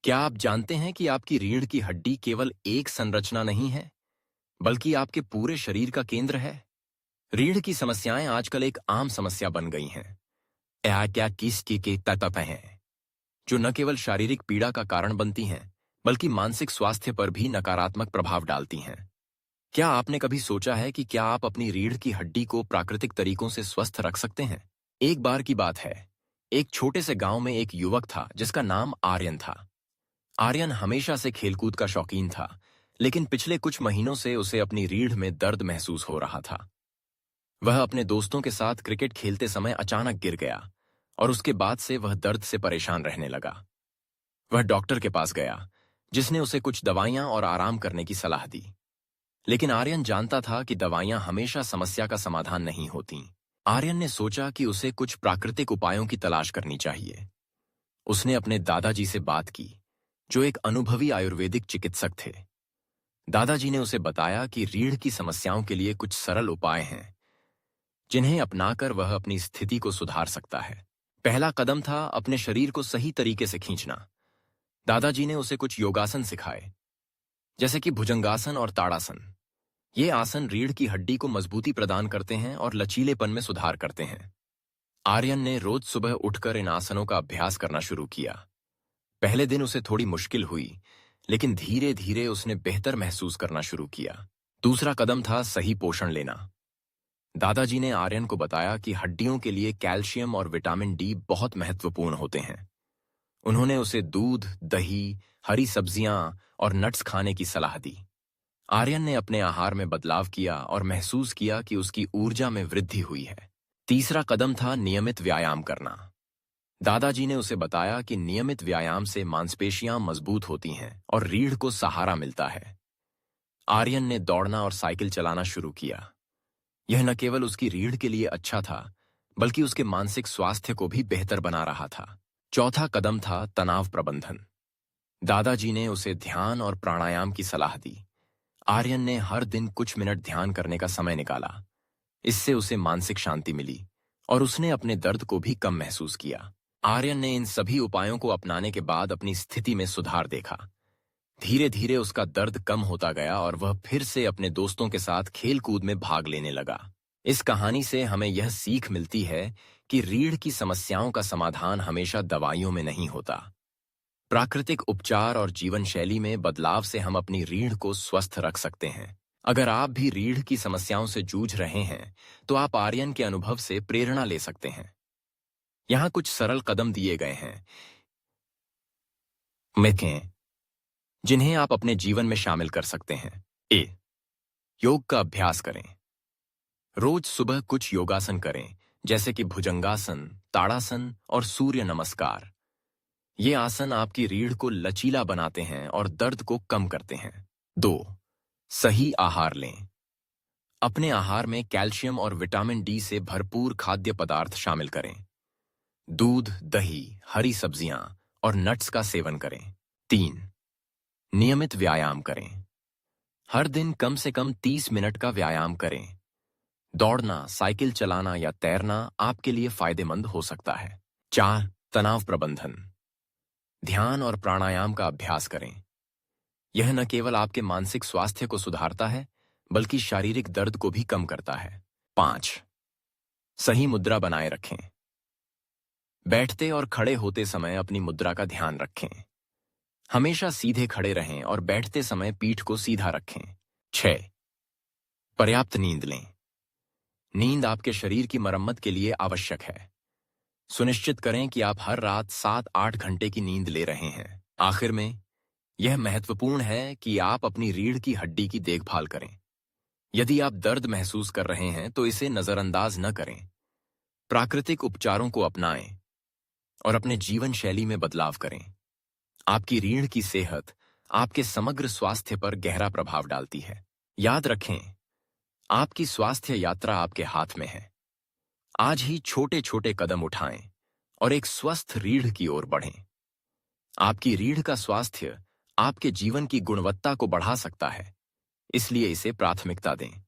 क्या आप जानते हैं कि आपकी रीढ़ की हड्डी केवल एक संरचना नहीं है, बल्कि आपके पूरे शरीर का केंद्र है? रीढ़ की समस्याएं आजकल एक आम समस्या बन गई हैं। क्या किस की तप हैं, जो न केवल शारीरिक पीड़ा का कारण बनती हैं, बल्कि मानसिक स्वास्थ्य पर भी नकारात्मक प्रभाव डालती हैं। क्या आपने कभी सोचा है कि क्या आप अपनी रीढ़ की हड्डी को प्राकृतिक तरीकों से स्वस्थ रख सकते हैं? एक बार की बात है, एक छोटे से गांव में एक युवक था जिसका नाम आर्यन था। आर्यन हमेशा से खेलकूद का शौकीन था, लेकिन पिछले कुछ महीनों से उसे अपनी रीढ़ में दर्द महसूस हो रहा था। वह अपने दोस्तों के साथ क्रिकेट खेलते समय अचानक गिर गया और उसके बाद से वह दर्द से परेशान रहने लगा। वह डॉक्टर के पास गया, जिसने उसे कुछ दवाइयां और आराम करने की सलाह दी। लेकिन आर्यन जानता था कि दवाइयां हमेशा समस्या का समाधान नहीं होती। आर्यन ने सोचा कि उसे कुछ प्राकृतिक उपायों की तलाश करनी चाहिए। उसने अपने दादाजी से बात की, जो एक अनुभवी आयुर्वेदिक चिकित्सक थे। दादाजी ने उसे बताया कि रीढ़ की समस्याओं के लिए कुछ सरल उपाय हैं, जिन्हें अपनाकर वह अपनी स्थिति को सुधार सकता है। पहला कदम था अपने शरीर को सही तरीके से खींचना। दादाजी ने उसे कुछ योगासन सिखाए, जैसे कि भुजंगासन और ताड़ासन। ये आसन रीढ़ की हड्डी को मजबूती प्रदान करते हैं और लचीलेपन में सुधार करते हैं। आर्यन ने रोज सुबह उठकर इन आसनों का अभ्यास करना शुरू किया। पहले दिन उसे थोड़ी मुश्किल हुई, लेकिन धीरे धीरे उसने बेहतर महसूस करना शुरू किया। दूसरा कदम था सही पोषण लेना। दादाजी ने आर्यन को बताया कि हड्डियों के लिए कैल्शियम और विटामिन डी बहुत महत्वपूर्ण होते हैं। उन्होंने उसे दूध, दही, हरी सब्जियां और नट्स खाने की सलाह दी। आर्यन ने अपने आहार में बदलाव किया और महसूस किया कि उसकी ऊर्जा में वृद्धि हुई है। तीसरा कदम था नियमित व्यायाम करना। दादाजी ने उसे बताया कि नियमित व्यायाम से मांसपेशियां मजबूत होती हैं और रीढ़ को सहारा मिलता है। आर्यन ने दौड़ना और साइकिल चलाना शुरू किया। यह न केवल उसकी रीढ़ के लिए अच्छा था, बल्कि उसके मानसिक स्वास्थ्य को भी बेहतर बना रहा था। चौथा कदम था तनाव प्रबंधन। दादाजी ने उसे ध्यान और प्राणायाम की सलाह दी। आर्यन ने हर दिन कुछ मिनट ध्यान करने का समय निकाला। इससे उसे मानसिक शांति मिली और उसने अपने दर्द को भी कम महसूस किया। आर्यन ने इन सभी उपायों को अपनाने के बाद अपनी स्थिति में सुधार देखा। धीरे धीरे उसका दर्द कम होता गया और वह फिर से अपने दोस्तों के साथ खेल-कूद में भाग लेने लगा। इस कहानी से हमें यह सीख मिलती है कि रीढ़ की समस्याओं का समाधान हमेशा दवाइयों में नहीं होता। प्राकृतिक उपचार और जीवन शैली में बदलाव से हम अपनी रीढ़ को स्वस्थ रख सकते हैं। अगर आप भी रीढ़ की समस्याओं से जूझ रहे हैं, तो आप आर्यन के अनुभव से प्रेरणा ले सकते हैं। यहाँ कुछ सरल कदम दिए गए हैं, जिन्हें आप अपने जीवन में शामिल कर सकते हैं। योग का अभ्यास करें। रोज सुबह कुछ योगासन करें, जैसे कि भुजंगासन, ताड़ासन और सूर्य नमस्कार। ये आसन आपकी रीढ़ को लचीला बनाते हैं और दर्द को कम करते हैं। 2. सही आहार लें। अपने आहार में कैल्शियम और विटामिन डी से भरपूर खाद्य पदार्थ शामिल करें। दूध, दही, हरी सब्जियां और नट्स का सेवन करें। 3. नियमित व्यायाम करें। हर दिन कम से कम 30 मिनट का व्यायाम करें। दौड़ना, साइकिल चलाना या तैरना आपके लिए फायदेमंद हो सकता है। 4. तनाव प्रबंधन। ध्यान और प्राणायाम का अभ्यास करें। यह न केवल आपके मानसिक स्वास्थ्य को सुधारता है, बल्कि शारीरिक दर्द को भी कम करता है। 5. सही मुद्रा बनाए रखें। बैठते और खड़े होते समय अपनी मुद्रा का ध्यान रखें। हमेशा सीधे खड़े रहें और बैठते समय पीठ को सीधा रखें। 6. पर्याप्त नींद लें। नींद आपके शरीर की मरम्मत के लिए आवश्यक है। सुनिश्चित करें कि आप हर रात 7-8 घंटे की नींद ले रहे हैं। आखिर में, यह महत्वपूर्ण है कि आप अपनी रीढ़ की हड्डी की देखभाल करें। यदि आप दर्द महसूस कर रहे हैं, तो इसे नजरअंदाज न करें। प्राकृतिक उपचारों को अपनाएं और अपने जीवन शैली में बदलाव करें। आपकी रीढ़ की सेहत आपके समग्र स्वास्थ्य पर गहरा प्रभाव डालती है। याद रखें, आपकी स्वास्थ्य यात्रा आपके हाथ में है। आज ही छोटे छोटे कदम उठाएं और एक स्वस्थ रीढ़ की ओर बढ़ें। आपकी रीढ़ का स्वास्थ्य आपके जीवन की गुणवत्ता को बढ़ा सकता है, इसलिए इसे प्राथमिकता दें।